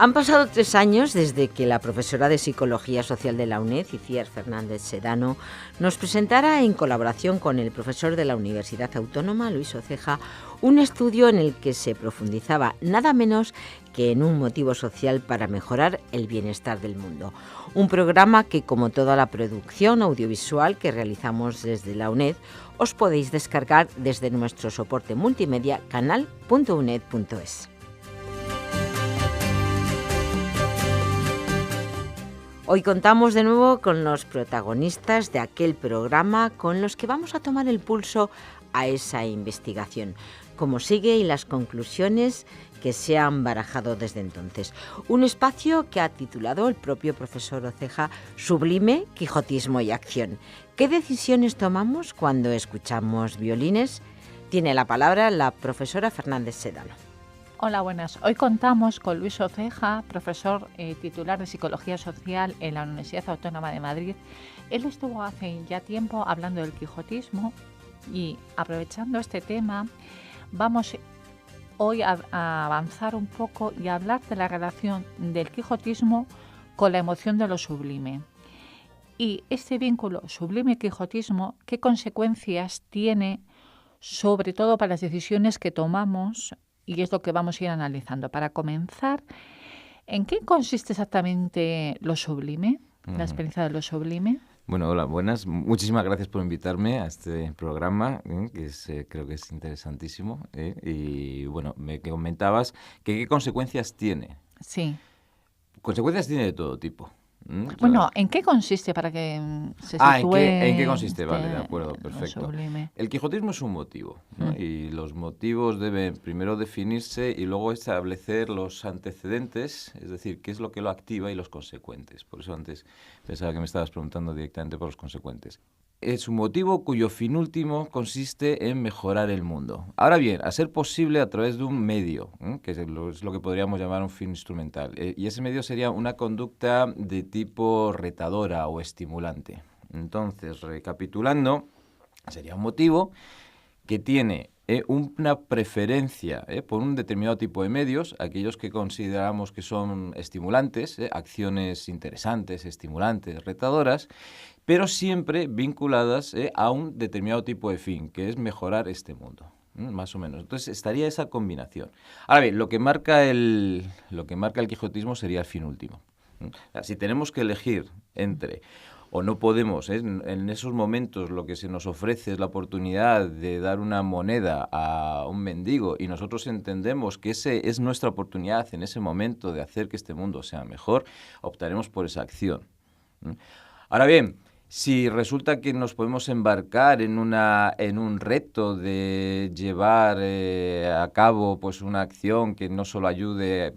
Han pasado 3 años desde que la profesora de Psicología Social de la UNED, Itziar Fernández Sedano, nos presentara en colaboración con el profesor de la Universidad Autónoma, Luis Oceja, un estudio en el que se profundizaba nada menos que en un motivo social para mejorar el bienestar del mundo. Un programa que, como toda la producción audiovisual que realizamos desde la UNED, os podéis descargar desde nuestro soporte multimedia canal.uned.es. Hoy contamos de nuevo con los protagonistas de aquel programa con los que vamos a tomar el pulso a esa investigación, cómo sigue y las conclusiones que se han barajado desde entonces. Un espacio que ha titulado el propio profesor Oceja Sublime, Quijotismo y Acción. ¿Qué decisiones tomamos cuando escuchamos violines? Tiene la palabra la profesora Fernández Sedano. Hola, buenas. Hoy contamos con Luis Oceja, profesor titular de Psicología Social en la Universidad Autónoma de Madrid. Él estuvo hace ya tiempo hablando del quijotismo y, aprovechando este tema, vamos hoy a avanzar un poco y a hablar de la relación del quijotismo con la emoción de lo sublime. Y este vínculo sublime-quijotismo, ¿qué consecuencias tiene, sobre todo para las decisiones que tomamos? Y es lo que vamos a ir analizando. Para comenzar, ¿en qué consiste exactamente lo sublime, la experiencia de lo sublime? Bueno, hola, buenas. Muchísimas gracias por invitarme a este programa, que creo que es interesantísimo. Y bueno, me comentabas que qué consecuencias tiene. Sí. Consecuencias tiene de todo tipo. Bueno, ¿en qué consiste para que se sitúe? ¿En qué consiste? Vale, de acuerdo, perfecto. Sublime. El quijotismo es un motivo, ¿no? Y los motivos deben primero definirse y luego establecer los antecedentes, es decir, qué es lo que lo activa y los consecuentes. Por eso antes pensaba que me estabas preguntando directamente por los consecuentes. Es un motivo cuyo fin último consiste en mejorar el mundo. Ahora bien, a ser posible a través de un medio, que es lo que podríamos llamar un fin instrumental. Y ese medio sería una conducta de tipo retadora o estimulante. Entonces, recapitulando, sería un motivo que tiene una preferencia por un determinado tipo de medios, aquellos que consideramos que son estimulantes, acciones interesantes, estimulantes, retadoras, pero siempre vinculadas a un determinado tipo de fin, que es mejorar este mundo, más o menos. Entonces estaría esa combinación. Ahora bien, lo que marca el quijotismo sería el fin último. Si tenemos que elegir entre, o no podemos, en esos momentos lo que se nos ofrece es la oportunidad de dar una moneda a un mendigo y nosotros entendemos que ese es nuestra oportunidad en ese momento de hacer que este mundo sea mejor, optaremos por esa acción. Ahora bien, si resulta que nos podemos embarcar en un reto de llevar a cabo pues una acción que no solo ayude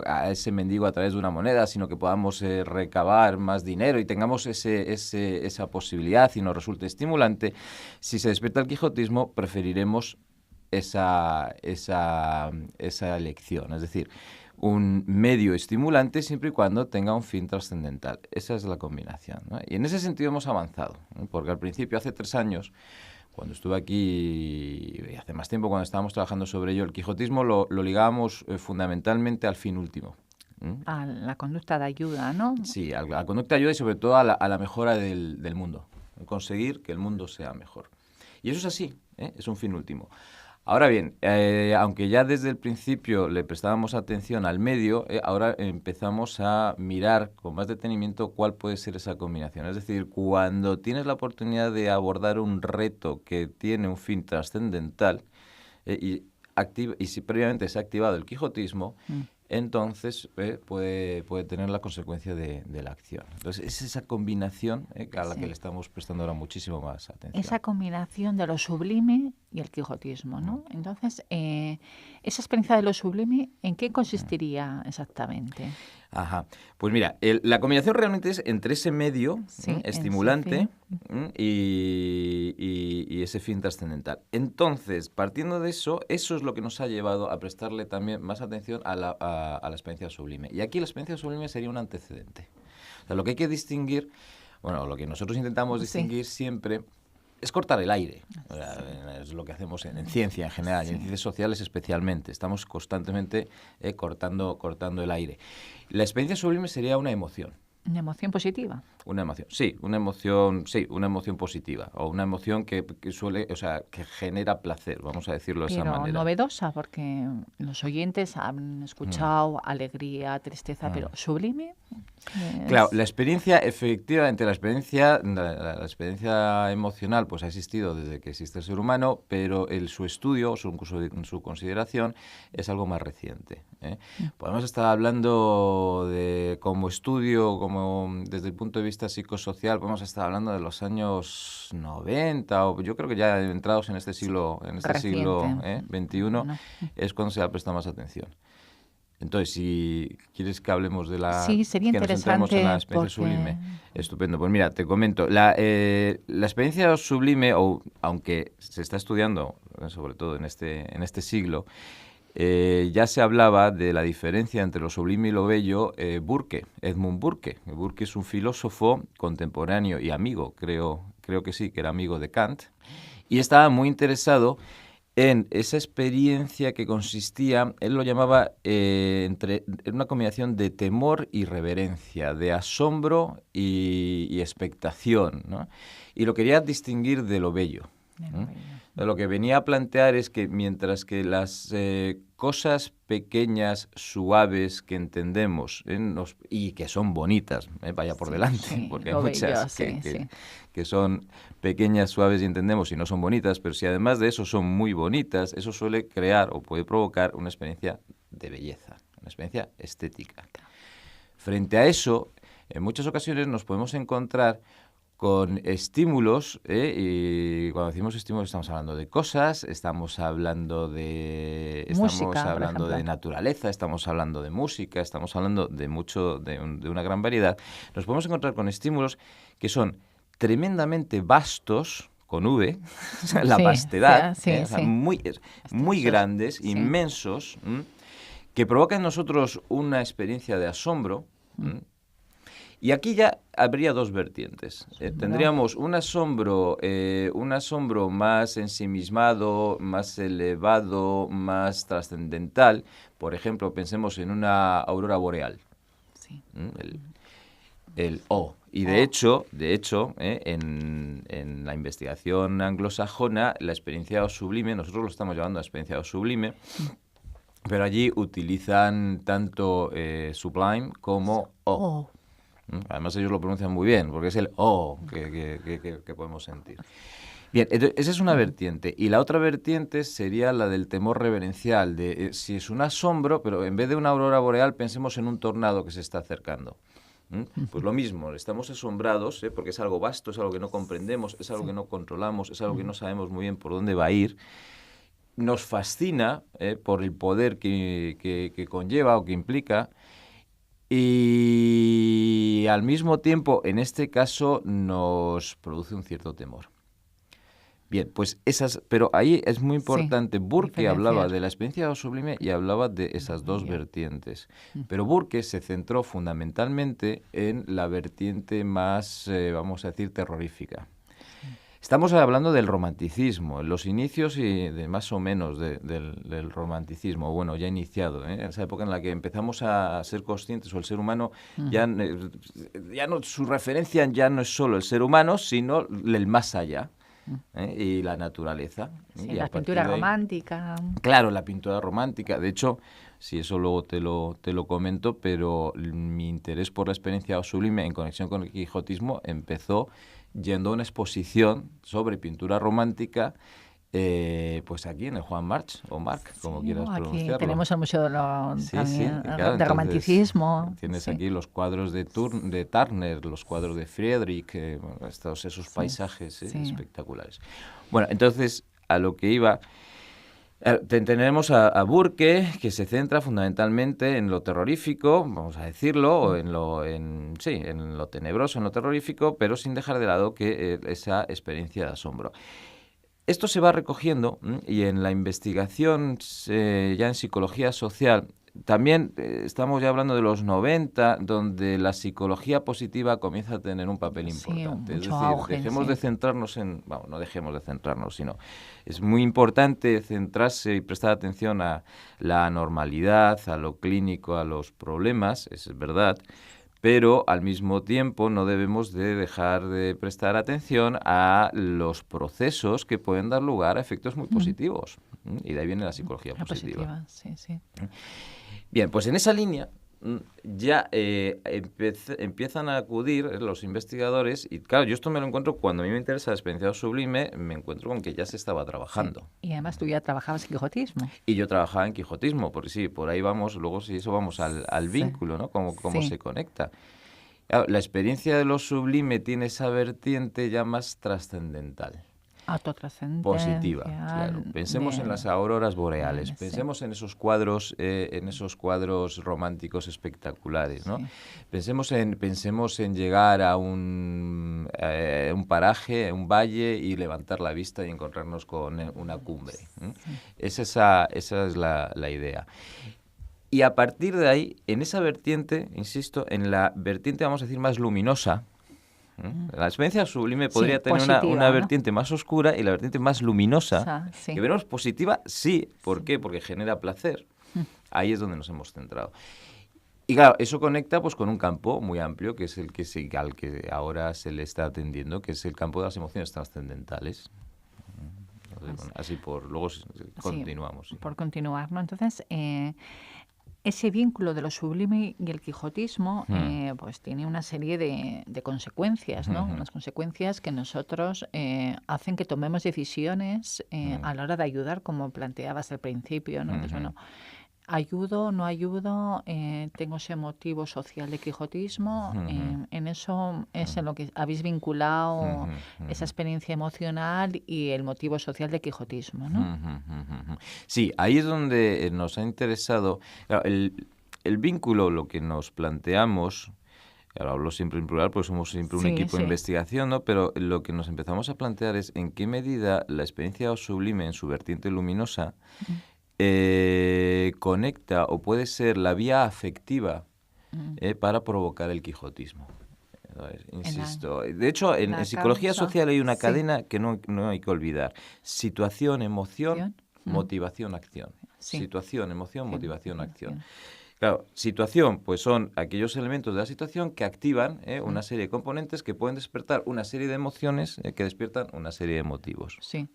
a ese mendigo a través de una moneda, sino que podamos recabar más dinero y tengamos esa posibilidad y nos resulte estimulante, si se despierta el quijotismo, preferiremos esa elección. Es decir, un medio estimulante siempre y cuando tenga un fin trascendental. Esa es la combinación, ¿no? Y en ese sentido hemos avanzado, ¿no? Porque al principio, hace 3 años, cuando estuve aquí, y hace más tiempo cuando estábamos trabajando sobre ello, el quijotismo lo ligábamos fundamentalmente al fin último. A la conducta de ayuda, ¿no? Sí, a la conducta de ayuda y sobre todo a la mejora del mundo, conseguir que el mundo sea mejor. Y eso es así, es un fin último. Ahora bien, aunque ya desde el principio le prestábamos atención al medio, ahora empezamos a mirar con más detenimiento cuál puede ser esa combinación. Es decir, cuando tienes la oportunidad de abordar un reto que tiene un fin trascendental y si previamente se ha activado el quijotismo, entonces puede tener la consecuencia de la acción. Entonces es esa combinación a la que le estamos prestando ahora muchísimo más atención. Esa combinación de lo sublime y el quijotismo, ¿no? Entonces, esa experiencia de lo sublime, ¿en qué consistiría exactamente? Ajá. Pues mira, la combinación realmente es entre ese medio estimulante y ese fin trascendental. Entonces, partiendo de eso es lo que nos ha llevado a prestarle también más atención a la experiencia sublime. Y aquí la experiencia sublime sería un antecedente. O sea, lo que hay que distinguir, bueno, lo que nosotros intentamos distinguir siempre es cortar el aire. Es lo que hacemos en ciencia en general y en ciencias sociales especialmente. Estamos constantemente cortando el aire. La experiencia sublime sería una emoción. ¿Una emoción positiva? Una emoción positiva, o una emoción que suele, o sea, que genera placer, vamos a decirlo de esa manera. Pero novedosa, porque los oyentes han escuchado alegría, tristeza, pero sublime. Claro, la experiencia, efectivamente, la experiencia emocional, pues ha existido desde que existe el ser humano, pero su estudio, su consideración, es algo más reciente, ¿eh? Podemos estar hablando de, como estudio, como desde el punto de vista psicosocial, podemos estar hablando de los años 90, o yo creo que ya entrados en este siglo, XXI, es cuando se ha prestado más atención. Entonces, si quieres que hablemos de la... Sí, sería que interesante. Nos centremos en la experiencia sublime. Estupendo. Pues mira, te comento. La experiencia sublime, aunque se está estudiando, sobre todo en este siglo, ya se hablaba de la diferencia entre lo sublime y lo bello. Edmund Burke. Burke es un filósofo contemporáneo y amigo, creo que sí, que era amigo de Kant, y estaba muy interesado en esa experiencia que consistía, él lo llamaba en una combinación de temor y reverencia, de asombro y expectación, ¿no? Y lo quería distinguir de lo bello. Lo que venía a plantear es que mientras que las cosas pequeñas, suaves que entendemos y que son bonitas, vaya por delante, porque hay muchas que son pequeñas, suaves y entendemos y no son bonitas, pero si además de eso son muy bonitas, eso suele crear o puede provocar una experiencia de belleza, una experiencia estética. Frente a eso, en muchas ocasiones nos podemos encontrar con estímulos, y cuando decimos estímulos estamos hablando de cosas, estamos hablando de naturaleza, estamos hablando de música, estamos hablando de una gran variedad. Nos podemos encontrar con estímulos que son tremendamente vastos, con V, la vastedad, muy grandes, inmensos, que provocan en nosotros una experiencia de asombro. Y aquí ya habría dos vertientes. Tendríamos un asombro más ensimismado, más elevado, más trascendental. Por ejemplo, pensemos en una aurora boreal. Sí. El O. Y de hecho, en la investigación anglosajona, la experiencia sublime, nosotros lo estamos llamando experiencia sublime, pero allí utilizan tanto sublime como O. Además ellos lo pronuncian muy bien, porque es el O que podemos sentir. Bien, entonces, esa es una vertiente. Y la otra vertiente sería la del temor reverencial, de si es un asombro, pero en vez de una aurora boreal, pensemos en un tornado que se está acercando. Pues lo mismo, estamos asombrados, porque es algo vasto, es algo que no comprendemos, es algo que no controlamos, es algo que no sabemos muy bien por dónde va a ir. Nos fascina por el poder que conlleva o que implica. Y al mismo tiempo, en este caso, nos produce un cierto temor. Bien, pues pero ahí es muy importante. Burke hablaba de la experiencia sublime y hablaba de esas dos vertientes. Pero Burke se centró fundamentalmente en la vertiente más, vamos a decir, terrorífica. Estamos hablando del romanticismo, los inicios y más o menos del romanticismo, bueno, ya iniciado, esa época en la que empezamos a ser conscientes, o el ser humano, ya no, su referencia ya no es solo el ser humano, sino el más allá, y la naturaleza. Sí, la pintura romántica. Claro, la pintura romántica. De hecho, si eso luego te lo comento, pero mi interés por la experiencia sublime en conexión con el quijotismo empezó yendo a una exposición sobre pintura romántica, pues aquí en el Juan March, o Marc, como quieras pronunciarlo. Aquí tenemos el Museo de Romanticismo. Tienes aquí los cuadros de Turner, los cuadros de Friedrich, esos paisajes espectaculares. Bueno, entonces, a lo que iba... Tenemos a Burke, que se centra fundamentalmente en lo terrorífico, vamos a decirlo, o en lo tenebroso, en lo terrorífico, pero sin dejar de lado que esa experiencia de asombro. Esto se va recogiendo y en la investigación ya en psicología social también estamos ya hablando de los 90, donde la psicología positiva comienza a tener un papel importante. Mucho es decir, auge, dejemos sí. de centrarnos en... Bueno, no dejemos de centrarnos, sino es muy importante centrarse y prestar atención a la normalidad, a lo clínico, a los problemas, es verdad, pero al mismo tiempo no debemos de dejar de prestar atención a los procesos que pueden dar lugar a efectos muy positivos. Y de ahí viene la psicología positiva. Sí, sí. Bien, pues en esa línea ya empiezan a acudir los investigadores y claro, yo esto me lo encuentro cuando a mí me interesa la experiencia sublime, me encuentro con que ya se estaba trabajando. Sí. Y además tú ya trabajabas en quijotismo. Y yo trabajaba en quijotismo, porque sí, por ahí vamos, luego si eso vamos al vínculo, ¿no? Cómo Sí. se conecta. Claro, la experiencia de lo sublime tiene esa vertiente ya más trascendental. Autotrascendencia. Positiva, claro. Pensemos en las auroras boreales, pensemos en esos cuadros románticos espectaculares, ¿no? Sí. Pensemos en llegar a un paraje, un valle y levantar la vista y encontrarnos con una cumbre. Esa es la idea. Y a partir de ahí, en esa vertiente, insisto, en la vertiente, vamos a decir, más luminosa, la experiencia sublime podría tener positiva, una ¿no? vertiente más oscura y la vertiente más luminosa, Sí. que veremos positiva, sí. ¿Por qué? Porque genera placer. Ahí es donde nos hemos centrado. Y claro, eso conecta pues con un campo muy amplio, que es al que ahora se le está atendiendo, que es el campo de las emociones trascendentales. Así luego continuamos. Sí, por continuar, ¿no? Entonces, ese vínculo de lo sublime y el quijotismo pues tiene una serie de consecuencias, ¿no? Unas consecuencias que nosotros hacen que tomemos decisiones a la hora de ayudar, como planteabas al principio, ¿no? Entonces, bueno, ayudo, no ayudo, tengo ese motivo social de quijotismo, en eso es en lo que habéis vinculado esa experiencia emocional y el motivo social de quijotismo, ¿no? Sí, ahí es donde nos ha interesado, claro, el vínculo, lo que nos planteamos, ahora hablo siempre en plural, pues somos siempre un equipo de investigación, ¿no? Pero lo que nos empezamos a plantear es en qué medida la experiencia sublime en su vertiente luminosa conecta o puede ser la vía afectiva para provocar el quijotismo. Insisto. De hecho, en psicología social hay una cadena que no hay que olvidar. Situación, emoción, motivación, acción. Sí. Situación, emoción, motivación, acción. Claro, situación, pues son aquellos elementos de la situación que activan una serie de componentes que pueden despertar una serie de emociones que despiertan una serie de motivos. Sí.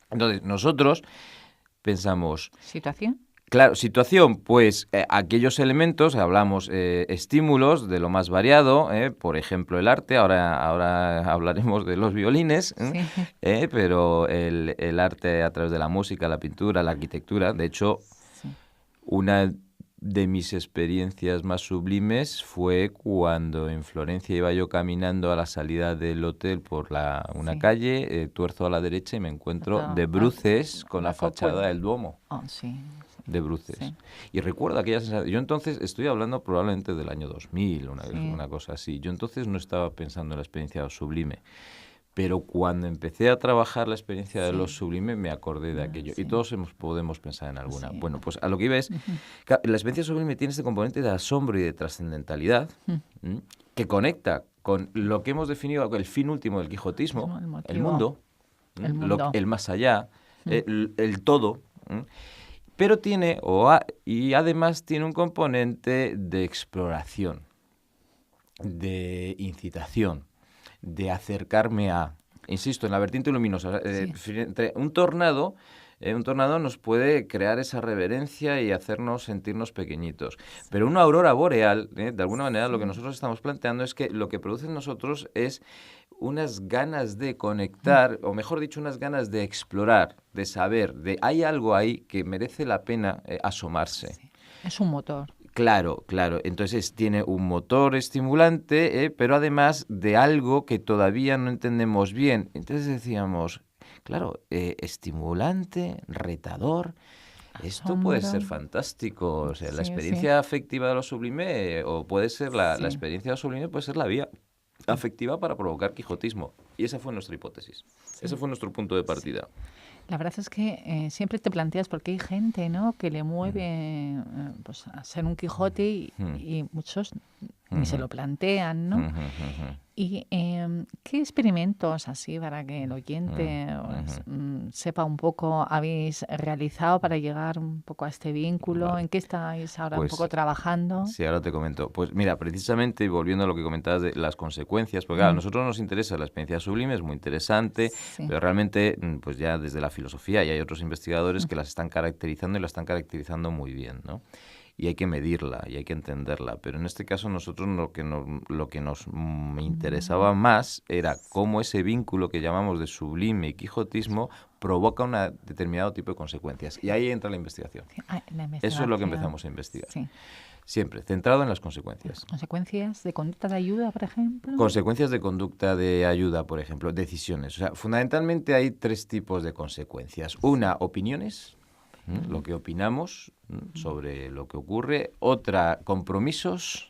Entonces, nosotros pensamos... ¿Situación? Claro, situación, pues aquellos elementos, hablamos estímulos de lo más variado, por ejemplo el arte, ahora hablaremos de los violines, pero el arte a través de la música, la pintura, la arquitectura, de hecho, una de mis experiencias más sublimes fue cuando en Florencia iba yo caminando a la salida del hotel por una calle, tuerzo a la derecha y me encuentro de bruces con la fachada del Duomo. De bruces. Sí. Y recuerdo aquella sensación. Yo entonces estoy hablando probablemente del año 2000, una cosa así. Yo entonces no estaba pensando en la experiencia sublime. Pero cuando empecé a trabajar la experiencia de lo sublime, me acordé de aquello. Y todos podemos pensar en alguna. Bueno, pues a lo que iba es, la experiencia sublime tiene este componente de asombro y de trascendentalidad que conecta con lo que hemos definido, el fin último del quijotismo, el mundo, el más allá, el todo. Pero tiene, y además tiene un componente de exploración, de incitación, de acercarme a, insisto, en la vertiente luminosa. Entre un tornado nos puede crear esa reverencia y hacernos sentirnos pequeñitos. Pero una aurora boreal, de alguna manera, lo que nosotros estamos planteando es que lo que produce en nosotros es unas ganas de conectar, o mejor dicho, unas ganas de explorar, de saber, hay algo ahí que merece la pena asomarse. Sí. Es un motor. Claro. Entonces tiene un motor estimulante, pero además de algo que todavía no entendemos bien. Entonces decíamos, claro, estimulante, retador. Esto puede ser fantástico. O sea, la experiencia afectiva de lo sublime, o puede ser la experiencia de lo sublime, puede ser la vía afectiva para provocar quijotismo. Y esa fue nuestra hipótesis. Ese fue nuestro punto de partida. La verdad es que siempre te planteas porque hay gente, ¿no?, que le mueve pues a ser un Quijote y muchos ni se lo plantean, ¿no? ¿Y qué experimentos, así para que el oyente sepa un poco, habéis realizado para llegar un poco a este vínculo? Vale. ¿En qué estáis ahora un Pues poco trabajando? sí, ahora te comento. Pues mira, precisamente volviendo a lo que comentabas de las consecuencias, porque claro, a nosotros nos interesa la experiencia sublime, es muy interesante, Sí. pero realmente pues ya desde la filosofía y hay otros investigadores que las están caracterizando y la están caracterizando muy bien, ¿no? Y hay que medirla y hay que entenderla. Pero en este caso nosotros lo que nos interesaba más era cómo ese vínculo que llamamos de sublime y quijotismo provoca un determinado tipo de consecuencias. Y ahí entra la investigación. Sí. Ah, la Eso es lo que investigación. empezamos a investigar. Sí. Siempre, centrado en las consecuencias. ¿Consecuencias de conducta de ayuda, por ejemplo? Consecuencias de conducta de ayuda, por ejemplo, decisiones. O sea, fundamentalmente hay 3 tipos de consecuencias. Una, opiniones, lo que opinamos sobre lo que ocurre. Otra, compromisos,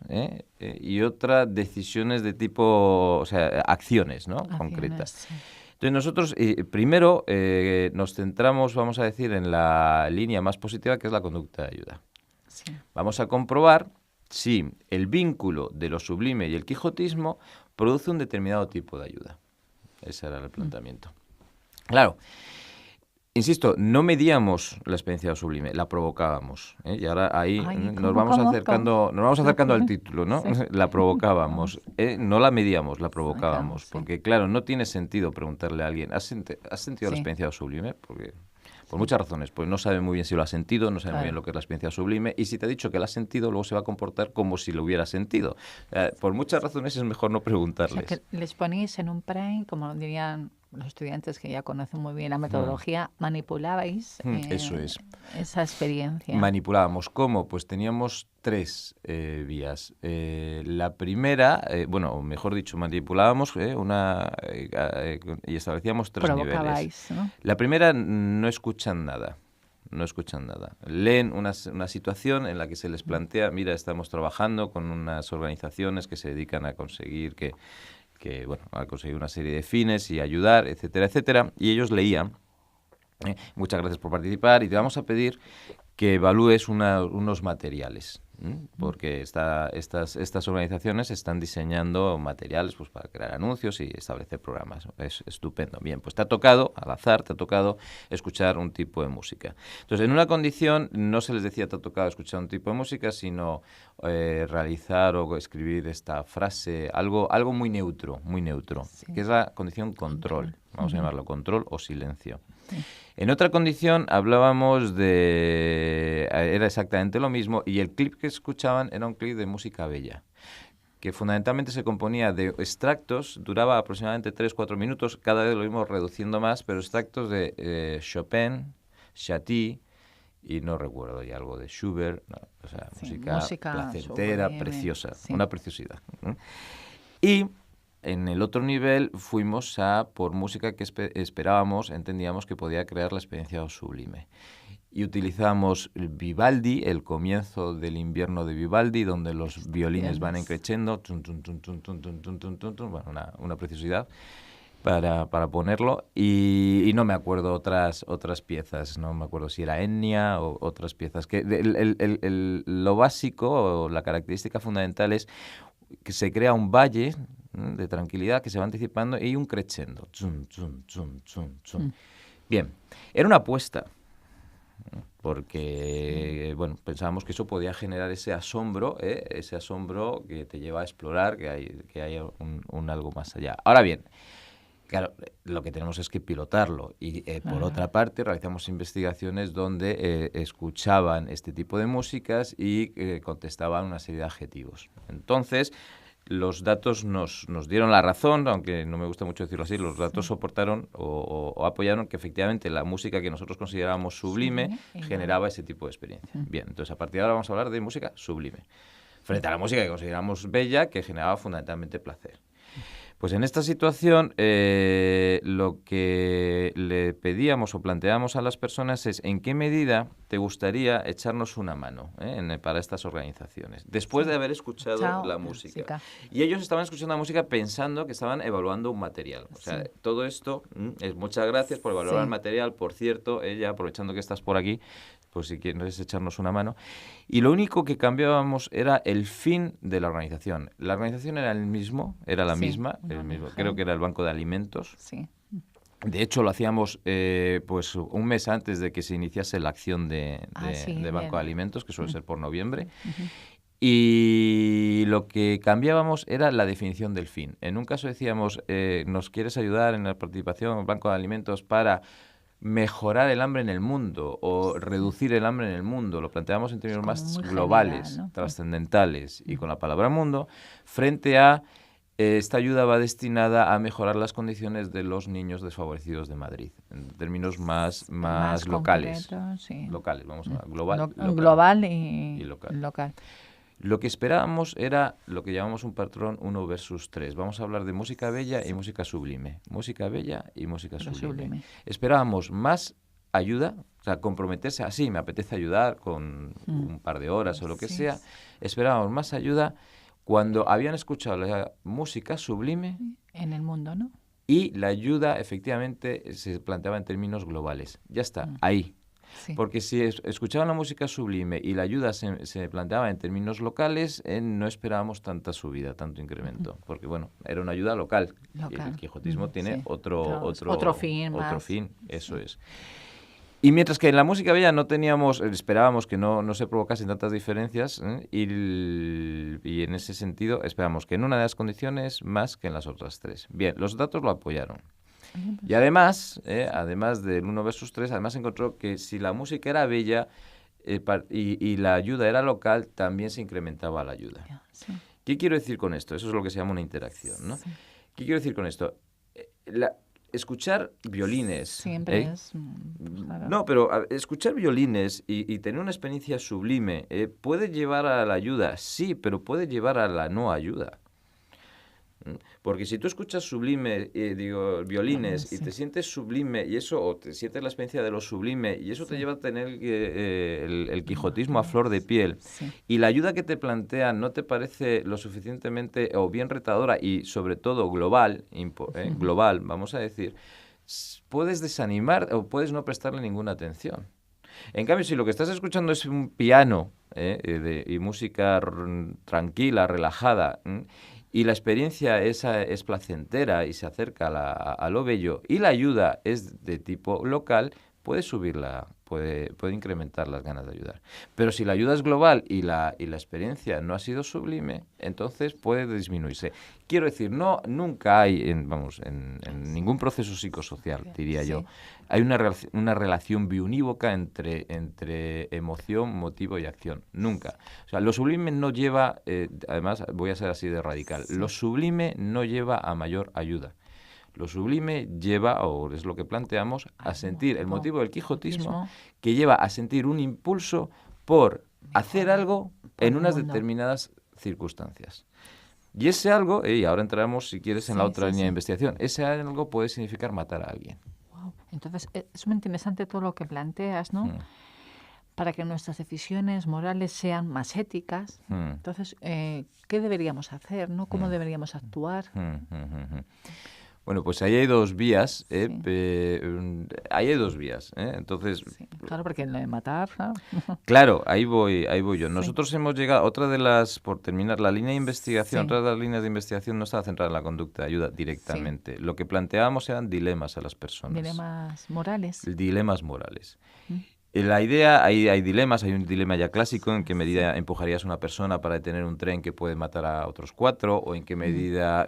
y otra, decisiones de tipo, o sea, acciones, ¿no? Concretas. Sí. Entonces nosotros primero nos centramos, vamos a decir, en la línea más positiva, que es la conducta de ayuda. Sí. Vamos a comprobar si el vínculo de lo sublime y el quijotismo produce un determinado tipo de ayuda. Ese era el planteamiento. Claro, insisto, no medíamos la experiencia de lo sublime, la provocábamos. Y ahora ahí nos vamos acercando al título, ¿no? Sí. La provocábamos. No la medíamos, la provocábamos. Sí. Porque, claro, no tiene sentido preguntarle a alguien, ¿has sentido la experiencia de lo sublime? Porque por muchas razones, pues no sabe muy bien si lo ha sentido, no sabe muy bien lo que es la experiencia sublime, y si te ha dicho que lo ha sentido, luego se va a comportar como si lo hubiera sentido. Por muchas razones es mejor no preguntarles. O sea, que les ponéis en un brain, como dirían los estudiantes que ya conocen muy bien la metodología, manipulabais eso es. esa experiencia. Manipulábamos. ¿Cómo? Pues teníamos 3 vías. La primera, bueno, mejor dicho, manipulábamos y establecíamos 3 niveles. ¿No? La primera, no escuchan nada. No escuchan nada. Leen una situación en la que se les plantea, mira, estamos trabajando con unas organizaciones que se dedican a conseguir a conseguir una serie de fines y ayudar, etcétera, etcétera. Y ellos leían, muchas gracias por participar y te vamos a pedir que evalúes unos materiales, porque estas organizaciones están diseñando materiales pues, para crear anuncios y establecer programas. Es estupendo. Bien, pues te ha tocado, al azar, escuchar un tipo de música. Entonces, en una condición no se les decía te ha tocado escuchar un tipo de música, sino realizar o escribir esta frase, algo muy neutro, que es la condición control. Vamos a llamarlo control o silencio. Sí. En otra condición hablábamos era exactamente lo mismo, y el clip que escuchaban era un clip de música bella, que fundamentalmente se componía de extractos, duraba aproximadamente 3-4 minutos, cada vez lo íbamos reduciendo más, pero extractos de Chopin, Satie, y no recuerdo ya algo de Schubert, no, o sea, música placentera, preciosa, una preciosidad. Y en el otro nivel fuimos por música que entendíamos que podía crear la experiencia sublime. Y utilizamos Vivaldi, el comienzo del invierno de Vivaldi, donde los violines van encrechendo, bueno, una preciosidad para ponerlo. Y no me acuerdo otras piezas, no me acuerdo si era Enya o otras piezas. Lo básico, o la característica fundamental es que se crea un valle de tranquilidad que se va anticipando y un crescendo. Bien, era una apuesta, porque pensábamos que eso podía generar ese asombro que te lleva a explorar, que hay un algo más allá. Ahora bien, claro, lo que tenemos es que pilotarlo y por otra parte realizamos investigaciones donde escuchaban este tipo de músicas y contestaban una serie de adjetivos. Entonces, los datos nos dieron la razón, aunque no me gusta mucho decirlo así, los datos soportaron o apoyaron que efectivamente la música que nosotros considerábamos sublime generaba ese tipo de experiencia. Bien, entonces a partir de ahora vamos a hablar de música sublime, frente a la música que consideramos bella, que generaba fundamentalmente placer. Pues en esta situación lo que le pedíamos o planteamos a las personas es en qué medida te gustaría echarnos una mano para estas organizaciones, después de haber escuchado la música. Y ellos estaban escuchando la música pensando que estaban evaluando un material. O sea, todo esto es muchas gracias por evaluar el material. Por cierto, ella, aprovechando que estás por aquí, pues si quieres echarnos una mano. Y lo único que cambiábamos era el fin de la organización. La organización era la misma, el mismo. Creo que era el Banco de Alimentos. Sí. De hecho, lo hacíamos pues un mes antes de que se iniciase la acción de Banco de Alimentos, que suele ser por noviembre. Y lo que cambiábamos era la definición del fin. En un caso decíamos, ¿nos quieres ayudar en la participación en el Banco de Alimentos para mejorar el hambre en el mundo o reducir el hambre en el mundo? Lo planteamos en términos más globales, general, ¿no? Trascendentales, y con la palabra mundo, frente a esta ayuda va destinada a mejorar las condiciones de los niños desfavorecidos de Madrid, en términos más locales. Concreto, sí. Locales, vamos a global y local. Lo que esperábamos era lo que llamamos un patrón 1 versus 3. Vamos a hablar de música bella y música sublime. Música bella y música sublime. Esperábamos más ayuda, o sea, comprometerse así, me apetece ayudar con un par de horas o lo que sea. Esperábamos más ayuda cuando habían escuchado la música sublime. En el mundo, ¿no? Y la ayuda, efectivamente, se planteaba en términos globales. Ya está, ahí. Sí. Porque si escuchaban la música sublime y la ayuda se planteaba en términos locales, no esperábamos tanta subida, tanto incremento. Porque, bueno, era una ayuda local. El quijotismo tiene otro fin. Eso es. Y mientras que en la música bella esperábamos que no se provocasen tantas diferencias, y en ese sentido esperábamos que en una de las condiciones más que en las otras tres. Bien, los datos lo apoyaron. Y además del 1 versus 3, además encontró que si la música era bella y la ayuda era local, también se incrementaba la ayuda. Sí. ¿Qué quiero decir con esto? Eso es lo que se llama una interacción, ¿no? Sí. ¿Qué quiero decir con esto? Escuchar violines. Siempre es. Claro. No, pero escuchar violines y tener una experiencia sublime puede llevar a la ayuda, sí, pero puede llevar a la no ayuda. Porque si tú escuchas violines y te sientes sublime y eso, o te sientes la experiencia de lo sublime y eso te lleva a tener el quijotismo a flor de piel, y la ayuda que te plantean no te parece lo suficientemente o bien retadora y sobre todo global, vamos a decir, puedes desanimar o puedes no prestarle ninguna atención. En cambio, si lo que estás escuchando es un piano y música tranquila, relajada, y la experiencia es placentera y se acerca a lo bello, y la ayuda es de tipo local, puede subirla, puede incrementar las ganas de ayudar. Pero si la ayuda es global y la experiencia no ha sido sublime, entonces puede disminuirse. Quiero decir, nunca hay, en ningún proceso psicosocial, diría yo, hay una relación biunívoca entre emoción, motivo y acción. Nunca. O sea, lo sublime no lleva, además voy a ser así de radical, lo sublime no lleva a mayor ayuda. Lo sublime lleva, o es lo que planteamos, a sentir el motivo del quijotismo, que lleva a sentir un impulso por hacer algo en unas determinadas circunstancias. Y ese algo, y ahora entramos, si quieres, en la otra línea de investigación, ese algo puede significar matar a alguien. Wow. Entonces, es muy interesante todo lo que planteas, ¿no? Para que nuestras decisiones morales sean más éticas. Entonces, ¿qué deberíamos hacer, no? ¿Cómo deberíamos actuar? Bueno, pues ahí hay dos vías. Hay dos vías. Entonces, claro, porque lo de matar, claro. Claro, ahí voy yo. Nosotros hemos llegado, por terminar, la línea de investigación, otra de las líneas de investigación no estaba centrada en la conducta de ayuda directamente. Lo que planteábamos eran dilemas a las personas. Dilemas morales. Dilemas morales. La idea, hay dilemas, hay un dilema ya clásico, en qué medida empujarías a una persona para detener un tren que puede matar a otros 4, o en qué medida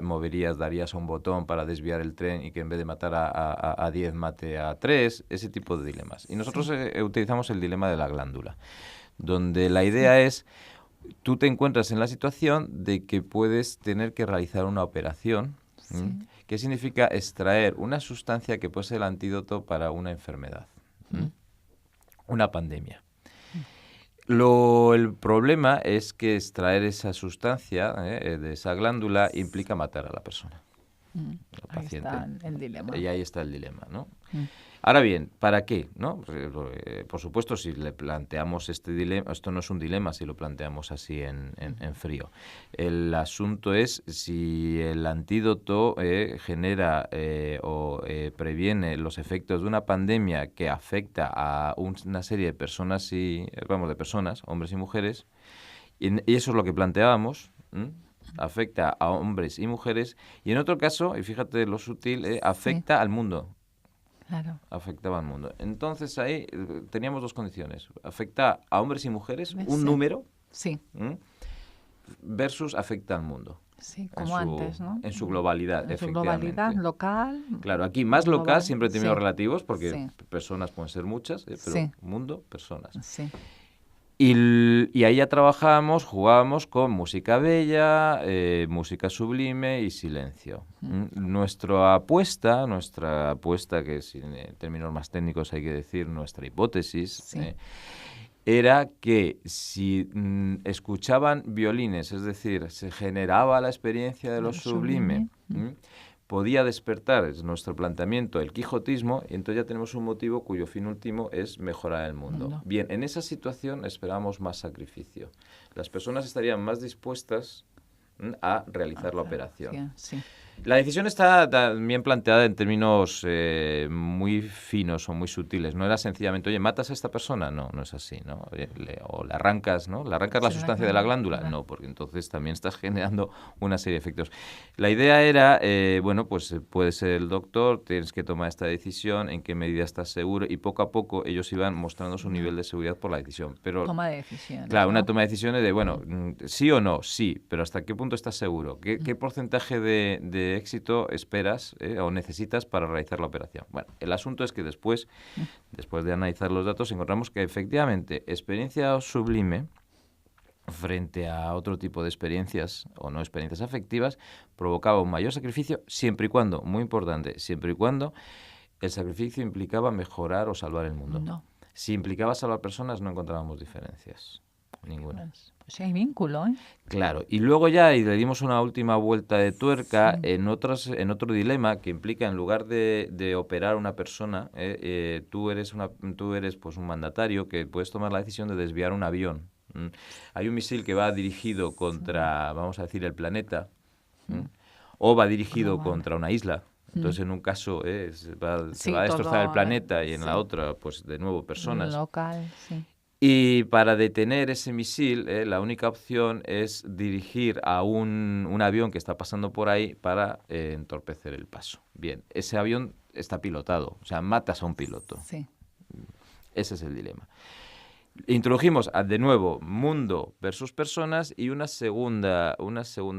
darías a un botón para desviar el tren y que en vez de matar a 10 mate a 3, ese tipo de dilemas. Y nosotros utilizamos el dilema de la glándula, donde la idea es, tú te encuentras en la situación de que puedes tener que realizar una operación, que significa extraer una sustancia que puede ser el antídoto para una enfermedad. Una pandemia. El problema es que extraer esa sustancia de esa glándula implica matar a la persona. La Ahí está el dilema. Y ahí está el dilema, ¿no? Mm. Ahora bien, ¿para qué? ¿No? Por supuesto, si le planteamos este dilema, esto no es un dilema si lo planteamos así en frío. El asunto es si el antídoto genera o previene los efectos de una pandemia que afecta a una serie de personas, de personas, hombres y mujeres, y eso es lo que planteábamos. Afecta a hombres y mujeres, y en otro caso, y fíjate lo sutil, afecta al mundo. Claro. Afectaba al mundo. Entonces ahí teníamos dos condiciones. Afecta a hombres y mujeres, un Sí. número, Sí. versus afecta al mundo. Sí, como antes, ¿no? En su globalidad, En su efectivamente. globalidad local. Claro, aquí más global, local, siempre en términos sí. relativos, porque Sí. personas pueden ser muchas, pero Sí. mundo, personas. Sí. Y ahí ya trabajábamos, jugábamos con música bella, música sublime y silencio. Nuestra apuesta, que en términos más técnicos hay que decir, nuestra hipótesis, Sí. era que si escuchaban violines, es decir, se generaba la experiencia de lo sublime, podía despertar, es nuestro planteamiento, el quijotismo, y entonces ya tenemos un motivo cuyo fin último es mejorar el mundo. No. Bien, en esa situación esperamos más sacrificio. Las personas estarían más dispuestas a realizar la operación. Sí. La decisión está también planteada en términos muy finos o muy sutiles. No era sencillamente, oye, ¿matas a esta persona? No, no es así, ¿no? O le arrancas, ¿no? ¿Le arrancas la sustancia de la glándula? No, porque entonces también estás generando una serie de efectos. La idea era, pues puede ser el doctor, tienes que tomar esta decisión, en qué medida estás seguro, y poco a poco ellos iban mostrando su nivel de seguridad por la decisión. Pero, toma de decisiones. Claro, ¿no? una toma de decisiones de, sí o no, sí, pero ¿hasta qué punto estás seguro? ¿Qué porcentaje de éxito esperas o necesitas para realizar la operación? Bueno, el asunto es que después de analizar los datos, encontramos que efectivamente experiencia sublime frente a otro tipo de experiencias o no experiencias afectivas provocaba un mayor sacrificio siempre y cuando, muy importante, siempre y cuando el sacrificio implicaba mejorar o salvar el mundo. No. Si implicaba salvar personas no encontrábamos diferencias, ninguna. Pues hay vínculo, ¿eh? Claro, y luego ya y le dimos una última vuelta de tuerca en otro dilema que implica, en lugar de operar a una persona, tú eres pues un mandatario que puedes tomar la decisión de desviar un avión. Hay un misil que va dirigido contra, vamos a decir, el planeta, o va dirigido contra una isla. Entonces, en un caso se va a destrozar el planeta y en la otra, pues de nuevo, personas. Local, sí. Y para detener ese misil, la única opción es dirigir a un avión que está pasando por ahí para entorpecer el paso. Bien, ese avión está pilotado, o sea, matas a un piloto. Sí. Ese es el dilema. Introdujimos de nuevo mundo versus personas y una segunda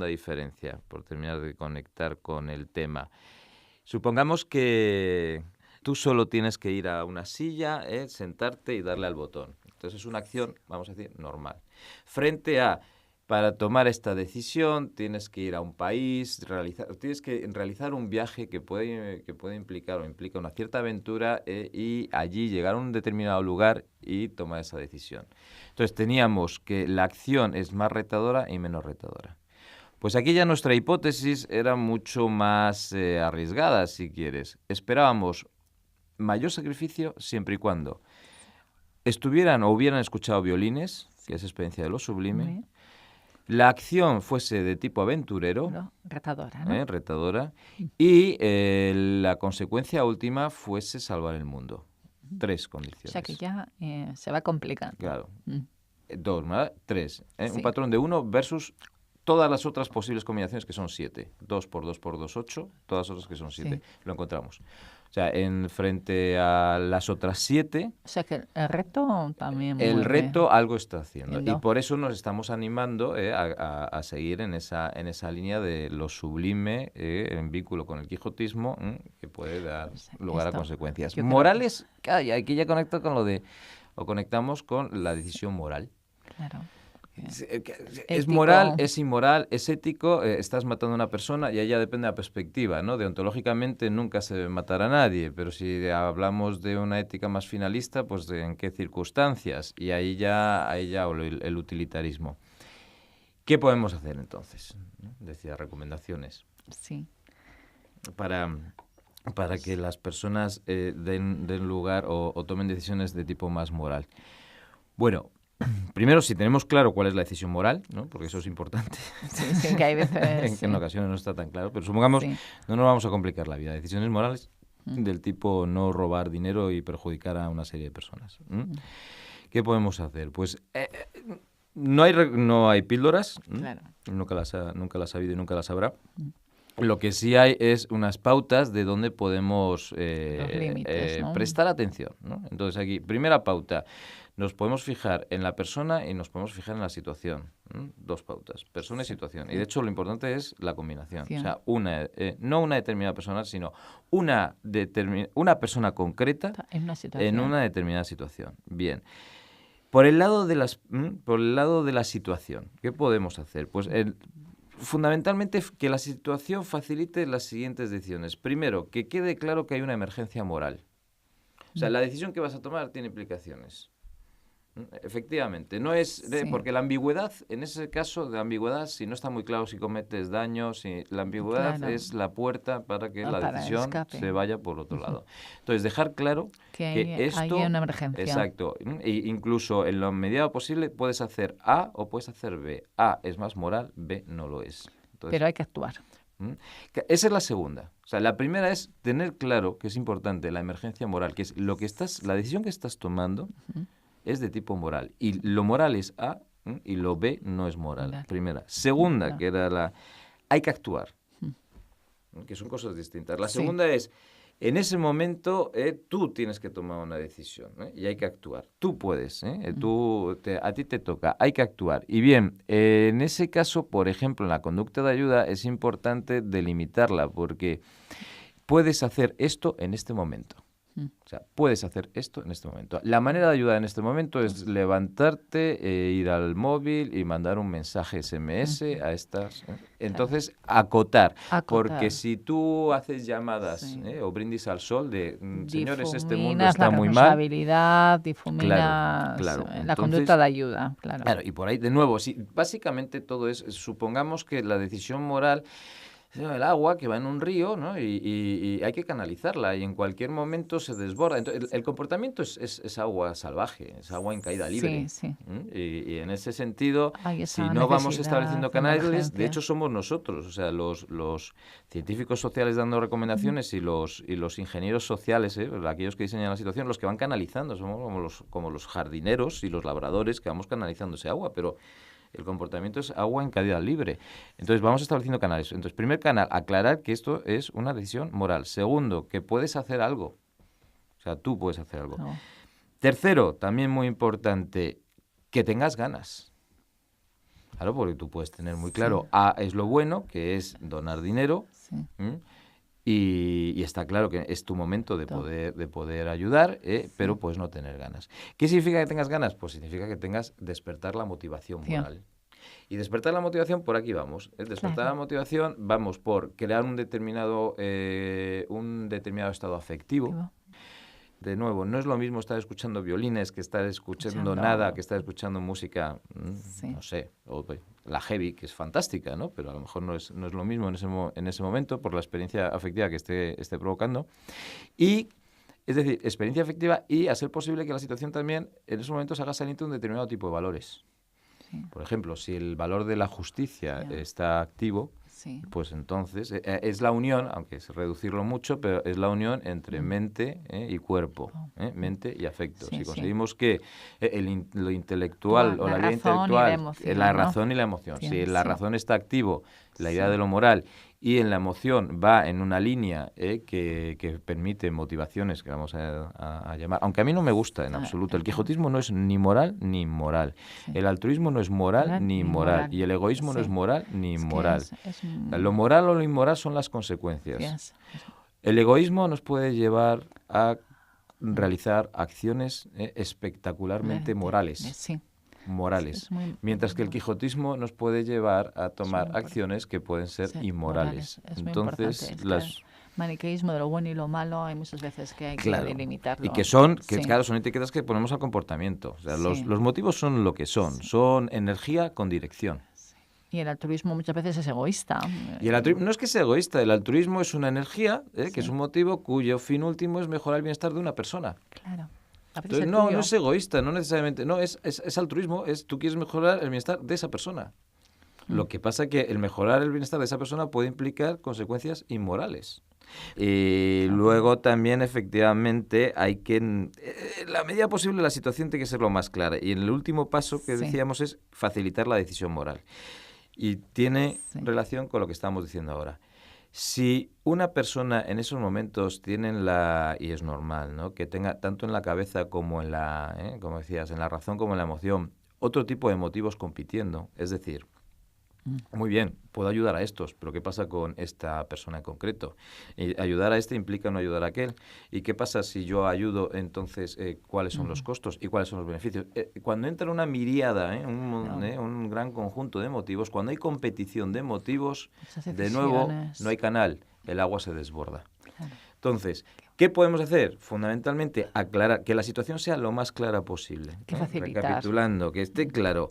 diferencia, por terminar de conectar con el tema. Supongamos que tú solo tienes que ir a una silla, sentarte y darle al botón. Entonces es una acción, vamos a decir, normal. Frente a, para tomar esta decisión, tienes que ir a un país, tienes que realizar un viaje que puede implicar o implica una cierta aventura y allí llegar a un determinado lugar y tomar esa decisión. Entonces teníamos que la acción es más retadora y menos retadora. Pues aquí ya nuestra hipótesis era mucho más arriesgada, si quieres. Esperábamos mayor sacrificio siempre y cuando estuvieran o hubieran escuchado violines, que es experiencia de lo sublime, la acción fuese de tipo aventurero, retadora, ¿no? Retadora, y la consecuencia última fuese salvar el mundo. 3 condiciones. O sea que ya se va complicando. Claro. 2, ¿verdad? 3. Sí. Un patrón de 1 versus todas las otras posibles combinaciones, que son 7. 2 por 2 por 2, 8. Todas las otras que son 7. Lo encontramos. O sea, frente a las otras 7... O sea que el reto también... El reto algo está haciendo. Entiendo. Y por eso nos estamos animando a seguir en esa línea de lo sublime, en vínculo con el quijotismo, que puede dar lugar a consecuencias morales. Claro, y aquí ya conecto con conectamos con la decisión moral. Claro. Es moral, es inmoral, es ético, estás matando a una persona y ahí ya depende de la perspectiva, ¿no? Deontológicamente nunca se debe matar a nadie, pero si hablamos de una ética más finalista, pues en qué circunstancias, y ahí ya el utilitarismo. ¿Qué podemos hacer entonces? Decía recomendaciones. Sí. para que las personas den lugar o tomen decisiones de tipo más moral. Bueno, primero, si tenemos claro cuál es la decisión moral, ¿no? Porque eso es importante. Sí, que hay veces... en ocasiones no está tan claro, pero supongamos, no nos vamos a complicar la vida. Decisiones morales del tipo no robar dinero y perjudicar a una serie de personas. ¿Qué podemos hacer? Pues no hay píldoras, claro. Nunca las ha habido y nunca las habrá. Lo que sí hay es unas pautas de donde podemos límites, ¿no? prestar atención, ¿no? Entonces aquí, primera pauta, nos podemos fijar en la persona y nos podemos fijar en la situación. Dos pautas, persona y situación. Y de hecho lo importante es la combinación. O sea, no una determinada persona, sino una persona concreta en una determinada situación. Bien. Por el lado de la situación, ¿qué podemos hacer? Pues fundamentalmente que la situación facilite las siguientes decisiones. Primero, que quede claro que hay una emergencia moral. O sea, la decisión que vas a tomar tiene implicaciones. Efectivamente, no es porque la ambigüedad, en ese caso de ambigüedad, si no está muy claro si cometes daño, si la ambigüedad es la puerta para que la decisión se vaya por otro lado. Entonces, dejar claro que esto hay una emergencia. Exacto, e incluso en lo inmediato posible puedes hacer A o puedes hacer B. A es más moral, B no lo es. Entonces, pero hay que actuar. Esa es la segunda. O sea, la primera es tener claro que es importante la emergencia moral, que es la decisión que estás tomando. Es de tipo moral. Y lo moral es A y lo B no es moral. Claro. Primera. Segunda, que era hay que actuar. Que son cosas distintas. La segunda es, en ese momento tú tienes que tomar una decisión y hay que actuar. Tú puedes, a ti te toca, hay que actuar. Y bien, en ese caso, por ejemplo, en la conducta de ayuda es importante delimitarla porque puedes hacer esto en este momento. O sea, puedes hacer esto en este momento. La manera de ayudar en este momento es levantarte, ir al móvil y mandar un mensaje SMS a estas. Entonces, acotar. Porque si tú haces llamadas o brindis al sol de señores, este mundo está muy mal. La responsabilidad, difuminas claro. La conducta de ayuda. Claro, y por ahí, de nuevo, básicamente todo es, supongamos que la decisión moral... el agua que va en un río, ¿no? y hay que canalizarla y en cualquier momento se desborda. Entonces, el comportamiento es agua salvaje, es agua en caída libre. Y en ese sentido, si no vamos estableciendo canales, de hecho somos nosotros, o sea, los científicos sociales dando recomendaciones y los ingenieros sociales, aquellos que diseñan la situación, los que van canalizando, somos como los jardineros y los labradores que vamos canalizando ese agua, pero... El comportamiento es agua en caída libre. Entonces, vamos estableciendo canales. Entonces, primer canal, aclarar que esto es una decisión moral. Segundo, que puedes hacer algo. O sea, tú puedes hacer algo. No. Tercero, también muy importante, que tengas ganas. Claro, porque tú puedes tener muy claro, A es lo bueno, que es donar dinero, y está claro que es tu momento de poder ayudar, pero puedes no tener ganas. ¿Qué significa que tengas ganas? Pues significa que despertar la motivación moral. Y despertar la motivación, por aquí vamos. Despertar la motivación, vamos por crear un determinado estado afectivo. De nuevo, no es lo mismo estar escuchando violines que estar escuchando nada, que estar escuchando música, no sé, la heavy, que es fantástica, ¿no? Pero a lo mejor no es lo mismo en ese momento por la experiencia afectiva que esté provocando. Y, es decir, experiencia afectiva y a ser posible que la situación también en esos momentos haga salir un determinado tipo de valores. Por ejemplo, si el valor de la justicia está activo, pues entonces es la unión, aunque es reducirlo mucho, pero es la unión entre mente y cuerpo, mente y afecto. Si conseguimos que lo intelectual o la vida intelectual, la razón y la emoción, si la razón está activo, la idea de lo moral, y en la emoción va en una línea que permite motivaciones que vamos a llamar, aunque a mí no me gusta en absoluto. El quijotismo no es ni moral ni inmoral. El altruismo no es moral ni inmoral. Y el egoísmo no es moral ni inmoral. Lo moral o lo inmoral son las consecuencias. El egoísmo nos puede llevar a realizar acciones espectacularmente morales. Morales, mientras que el quijotismo nos puede llevar a tomar acciones que pueden ser inmorales. Entonces, maniqueísmo de lo bueno y lo malo hay muchas veces que hay que delimitarlo. Y que claro, son etiquetas que ponemos al comportamiento. O sea, los motivos son lo que son energía con dirección. Y el altruismo muchas veces es egoísta. Y el altruismo no es que sea egoísta, el altruismo es una energía, que Sí. es un motivo cuyo fin último es mejorar el bienestar de una persona. Claro. A veces Entonces, el no tuyo. es egoísta, no necesariamente, no, es altruismo, tú quieres mejorar el bienestar de esa persona. Lo que pasa es que el mejorar el bienestar de esa persona puede implicar consecuencias inmorales. Y luego también, efectivamente, hay que, en la medida posible, la situación tiene que ser lo más clara. Y el último paso que Sí. decíamos es facilitar la decisión moral. Y tiene Sí. relación con lo que estamos diciendo ahora. Si una persona en esos momentos tiene y es normal, ¿no?, que tenga tanto en la cabeza como en como decías, en la razón como en la emoción, otro tipo de motivos compitiendo, es decir, muy bien, puedo ayudar a estos, pero ¿qué pasa con esta persona en concreto? Y ayudar a este implica no ayudar a aquel. ¿Y qué pasa si yo ayudo, entonces, cuáles son los costos y cuáles son los beneficios? Cuando entra una miríada, un gran conjunto de motivos, cuando hay competición de motivos, Muchas de nuevo, decisiones. no hay canal, el agua se desborda. Claro. Entonces, ¿qué podemos hacer? Fundamentalmente, aclarar, que la situación sea lo más clara posible. Que facilitar. Recapitulando, que esté claro.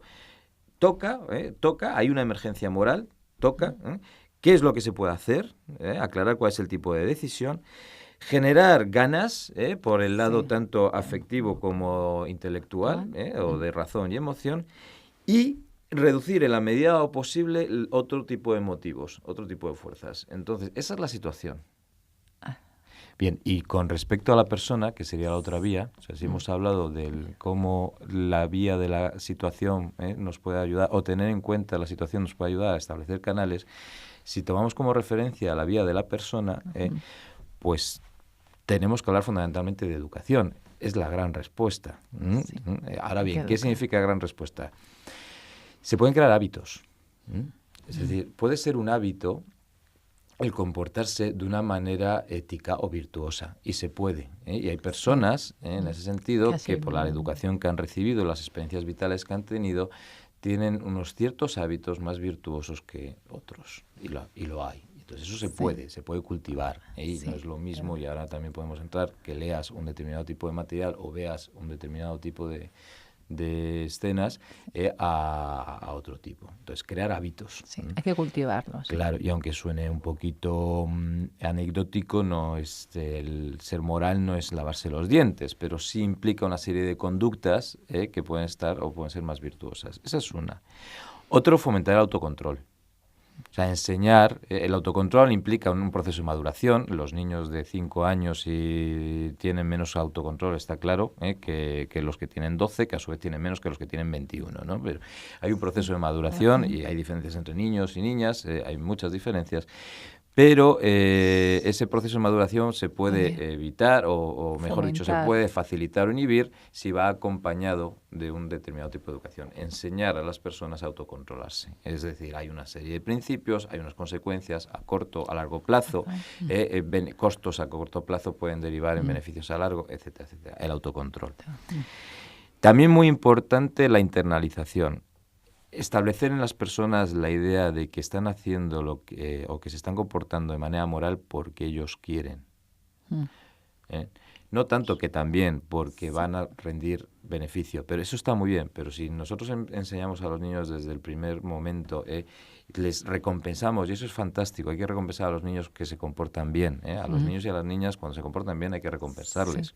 Toca, hay una emergencia moral, toca. ¿Qué es lo que se puede hacer? Aclarar cuál es el tipo de decisión. Generar ganas, por el lado Sí. tanto afectivo como intelectual, o de razón y emoción. Y reducir en la medida de lo posible otro tipo de motivos, otro tipo de fuerzas. Entonces, esa es la situación. Bien, y con respecto a la persona, que sería la otra vía, o sea, si hemos hablado de cómo la vía de la situación nos puede ayudar, o tener en cuenta la situación nos puede ayudar a establecer canales, si tomamos como referencia la vía de la persona, pues tenemos que hablar fundamentalmente de educación. Es la gran respuesta. Sí. Ahora Hay bien, que ¿qué educar. significa gran respuesta? Se pueden crear hábitos. Es decir, puede ser un hábito el comportarse de una manera ética o virtuosa, y se puede. Y hay personas, en ese sentido, que por la educación que han recibido, las experiencias vitales que han tenido, tienen unos ciertos hábitos más virtuosos que otros, y lo hay. Entonces eso se puede cultivar, y no es lo mismo, y ahora también podemos entrar, que leas un determinado tipo de material o veas un determinado tipo de escenas a otro tipo. Entonces, crear hábitos. Sí, hay que cultivarlos. Claro, y aunque suene un poquito anecdótico, no es el ser moral no es lavarse los dientes, pero sí implica una serie de conductas que pueden estar o pueden ser más virtuosas. Esa es una. Otro, fomentar el autocontrol. O sea, enseñar, el autocontrol implica un proceso de maduración. Los niños de 5 años tienen menos autocontrol, está claro, que los que tienen 12, que a su vez tienen menos que los que tienen 21, ¿no? Pero hay un proceso de maduración y hay diferencias entre niños y niñas, hay muchas diferencias. Pero ese proceso de maduración se puede evitar o mejor dicho, se puede facilitar o inhibir si va acompañado de un determinado tipo de educación. Enseñar a las personas a autocontrolarse. Es decir, hay una serie de principios, hay unas consecuencias a corto, a largo plazo, costos a corto plazo pueden derivar en beneficios a largo, etcétera, etcétera. El autocontrol. También muy importante la internalización. Establecer en las personas la idea de que están haciendo o que se están comportando de manera moral porque ellos quieren. No tanto que también porque van a rendir beneficio, pero eso está muy bien. Pero si nosotros enseñamos a los niños desde el primer momento, les recompensamos, y eso es fantástico, hay que recompensar a los niños que se comportan bien. A los niños y a las niñas cuando se comportan bien hay que recompensarles. Sí.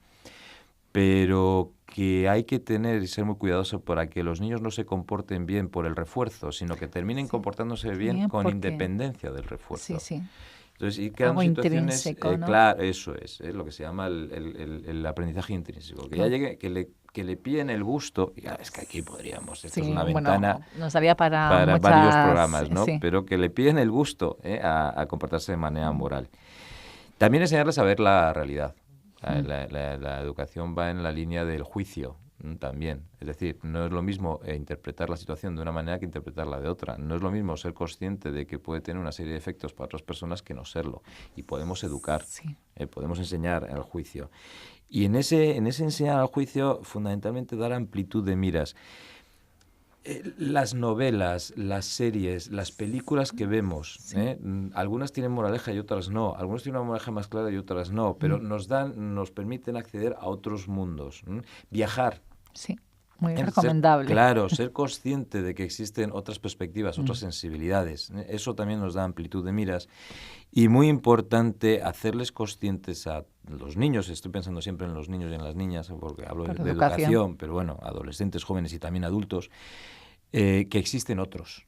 Pero que hay que tener y ser muy cuidadoso para que los niños no se comporten bien por el refuerzo, sino que terminen comportándose bien con independencia del refuerzo. Sí. Entonces, y creando situaciones, ¿no? Claro, eso es lo que se llama el aprendizaje intrínseco. Que ya llegue, que le pillen el gusto, y es que aquí podríamos, esto es una ventana nos daría para varios programas, ¿no? Sí. Pero que le pillen el gusto a comportarse de manera moral. También enseñarles a ver la realidad. La educación va en la línea del juicio también. Es decir, no es lo mismo interpretar la situación de una manera que interpretarla de otra. No es lo mismo ser consciente de que puede tener una serie de efectos para otras personas que no serlo. Y podemos educar, podemos enseñar al juicio. Y en ese enseñar al juicio, fundamentalmente, dar amplitud de miras. Las novelas, las series, las películas que vemos, algunas tienen moraleja y otras no, algunas tienen una moraleja más clara y otras no, pero nos permiten acceder a otros mundos. Viajar. Sí. Muy recomendable. Claro, ser consciente de que existen otras perspectivas, otras sensibilidades. Eso también nos da amplitud de miras. Y muy importante, hacerles conscientes a los niños, estoy pensando siempre en los niños y en las niñas, porque hablo de educación, pero bueno, adolescentes, jóvenes y también adultos, que existen otros.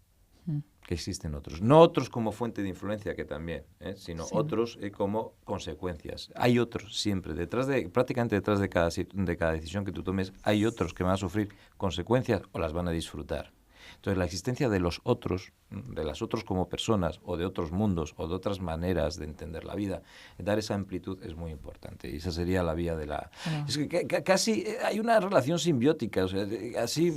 Que existen otros. No otros como fuente de influencia, que también, sino otros como consecuencias. Hay otros siempre. Prácticamente detrás de cada decisión que tú tomes, hay otros que van a sufrir consecuencias o las van a disfrutar. Entonces, la existencia de los otros, de las otros como personas, o de otros mundos, o de otras maneras de entender la vida, dar esa amplitud es muy importante. Y esa sería la vía de la... Es que casi hay una relación simbiótica, o sea, así...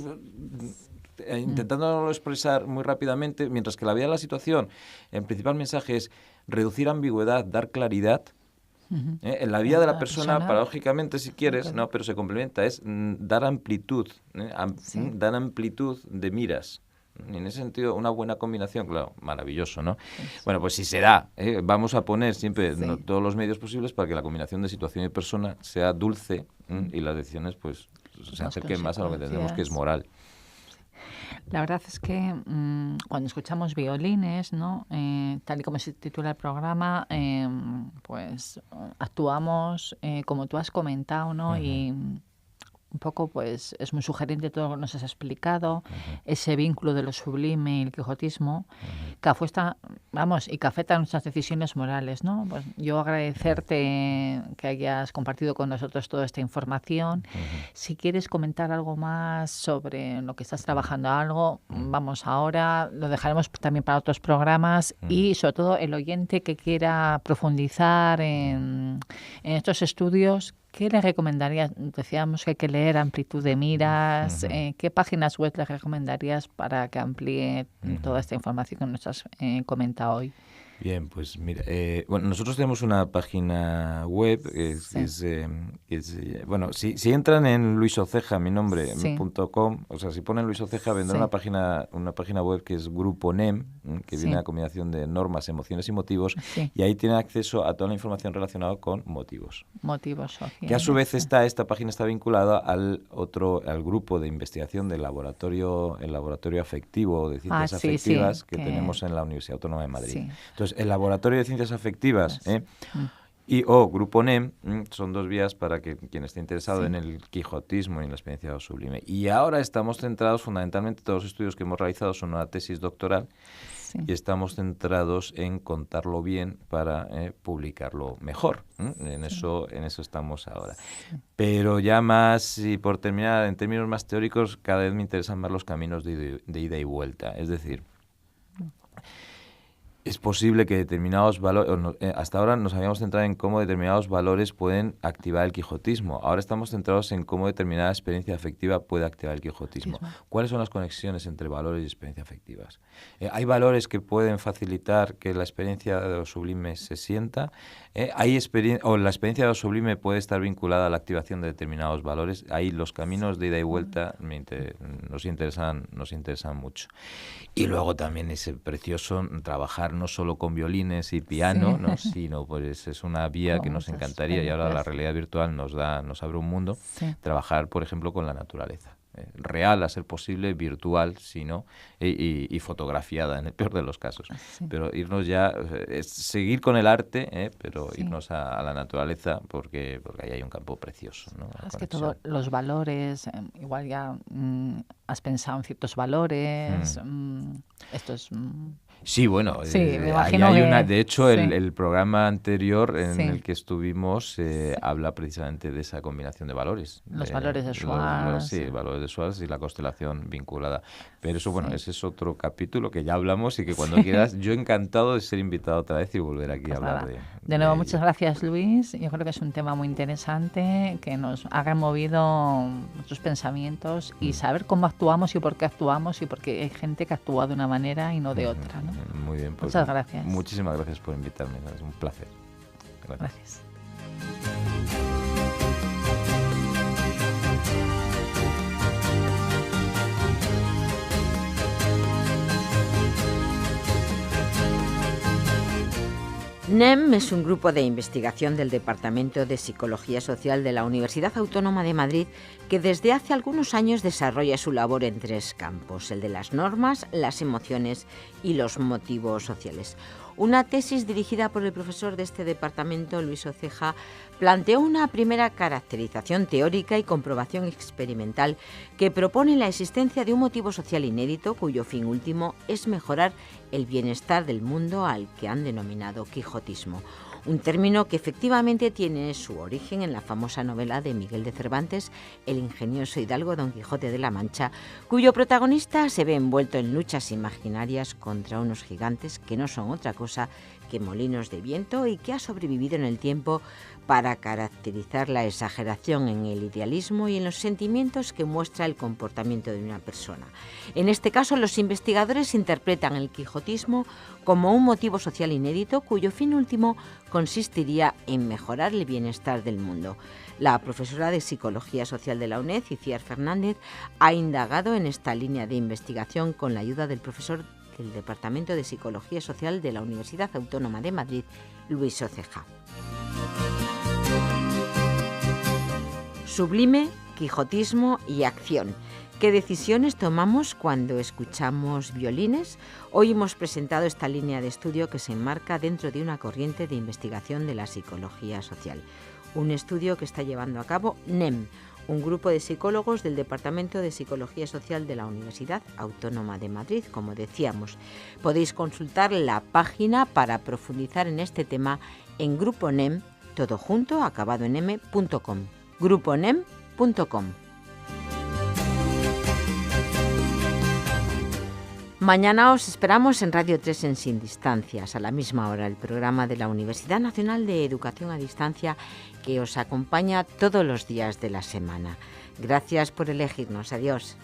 intentándolo expresar muy rápidamente, mientras que la vía de la situación, el principal mensaje es reducir ambigüedad, dar claridad. En la vía de la persona, paradójicamente, si quieres, no, pero se complementa, es dar amplitud, dar amplitud de miras. En ese sentido, una buena combinación, claro, maravilloso, ¿no? Bueno, pues si se da, vamos a poner siempre todos los medios posibles para que la combinación de situación y persona sea dulce y las decisiones pues se acerquen más a lo que entendemos que es moral. La verdad es que cuando escuchamos violines, ¿no? Tal y como se titula el programa, pues actuamos como tú has comentado, ¿no? Y un poco, pues, es muy sugerente todo lo que nos has explicado, ese vínculo de lo sublime y el quijotismo, que afecta nuestras decisiones morales, ¿no? Pues yo agradecerte que hayas compartido con nosotros toda esta información. Si quieres comentar algo más sobre lo que estás trabajando, vamos ahora, lo dejaremos también para otros programas y sobre todo el oyente que quiera profundizar en estos estudios, ¿qué le recomendarías? Decíamos que hay que leer Amplitud de miras. ¿Qué páginas web le recomendarías para que amplíe toda esta información que nos has comentado hoy? Bien, pues mira, bueno, nosotros tenemos una página web, bueno, si entran en Luis Oceja, mi nombre, .com, o sea, si ponen Luis Oceja vendrá una página web que es Grupo NEM, que viene a combinación de normas, emociones y motivos, y ahí tienen acceso a toda la información relacionada con motivos. Motivos sociales. Que a su vez esta página está vinculada al grupo de investigación del laboratorio afectivo de ciencias afectivas que tenemos en la Universidad Autónoma de Madrid. Entonces, el Laboratorio de Ciencias Afectivas o Grupo NEM son dos vías para que quien esté interesado en el quijotismo y en la experiencia de lo sublime. Y ahora estamos centrados, fundamentalmente, todos los estudios que hemos realizado son una tesis doctoral y estamos centrados en contarlo bien para publicarlo mejor. En eso estamos ahora. Pero ya más, y por terminar, en términos más teóricos, cada vez me interesan más los caminos de ida y vuelta. Es decir, es posible que determinados valores, hasta ahora nos habíamos centrado en cómo determinados valores pueden activar el quijotismo. Ahora estamos centrados en cómo determinada experiencia afectiva puede activar el quijotismo. ¿Cuáles son las conexiones entre valores y experiencias afectivas? ¿Hay valores que pueden facilitar que la experiencia de lo sublime se sienta? La experiencia de lo sublime puede estar vinculada a la activación de determinados valores. Ahí los caminos de ida y vuelta nos interesan mucho. Y luego también es precioso trabajar no solo con violines y piano, ¿no? Sino pues es una vía que nos encantaría, y ahora la realidad virtual nos abre un mundo, trabajar, por ejemplo, con la naturaleza. Real, a ser posible, virtual, sino y fotografiada en el peor de los casos. Pero irnos ya, seguir con el arte, pero irnos a la naturaleza porque ahí hay un campo precioso, ¿no? Es que todos los valores, igual ya has pensado en ciertos valores, esto es... Sí, bueno, me imagino de hecho el programa anterior en el que estuvimos habla precisamente de esa combinación de valores. Los valores de Schwartz. Valores de Schwartz y la constelación vinculada. Pero eso, bueno, ese es otro capítulo que ya hablamos y que cuando quieras, yo encantado de ser invitado otra vez y volver aquí a hablar de nuevo, muchas gracias, Luis. Yo creo que es un tema muy interesante que nos ha removido nuestros pensamientos y saber cómo actuamos y por qué actuamos y porque hay gente que actúa de una manera y no de otra, ¿no? Muy bien. Pues, muchas gracias. Muchísimas gracias por invitarme. Es un placer. Gracias. NEM es un grupo de investigación del Departamento de Psicología Social de la Universidad Autónoma de Madrid que desde hace algunos años desarrolla su labor en 3 campos, el de las normas, las emociones y los motivos sociales. Una tesis dirigida por el profesor de este departamento, Luis Oceja, planteó una primera caracterización teórica y comprobación experimental que propone la existencia de un motivo social inédito cuyo fin último es mejorar el bienestar del mundo, al que han denominado quijotismo. Un término que efectivamente tiene su origen en la famosa novela de Miguel de Cervantes, El ingenioso hidalgo Don Quijote de la Mancha, cuyo protagonista se ve envuelto en luchas imaginarias contra unos gigantes que no son otra cosa que molinos de viento y que ha sobrevivido en el tiempo para caracterizar la exageración en el idealismo y en los sentimientos que muestra el comportamiento de una persona. En este caso, los investigadores interpretan el quijotismo como un motivo social inédito cuyo fin último consistiría en mejorar el bienestar del mundo. La profesora de Psicología Social de la UNED, Itziar Fernández, ha indagado en esta línea de investigación con la ayuda del profesor del Departamento de Psicología Social de la Universidad Autónoma de Madrid, Luis Oceja. Sublime, quijotismo y acción. ¿Qué decisiones tomamos cuando escuchamos violines? Hoy hemos presentado esta línea de estudio que se enmarca dentro de una corriente de investigación de la psicología social. Un estudio que está llevando a cabo NEM, un grupo de psicólogos del Departamento de Psicología Social de la Universidad Autónoma de Madrid, como decíamos. Podéis consultar la página para profundizar en este tema en Grupo NEM, todo junto, acabado en m.com. gruponem.com. Mañana os esperamos en Radio 3 en Sin Distancias, a la misma hora, el programa de la Universidad Nacional de Educación a Distancia que os acompaña todos los días de la semana. Gracias por elegirnos. Adiós.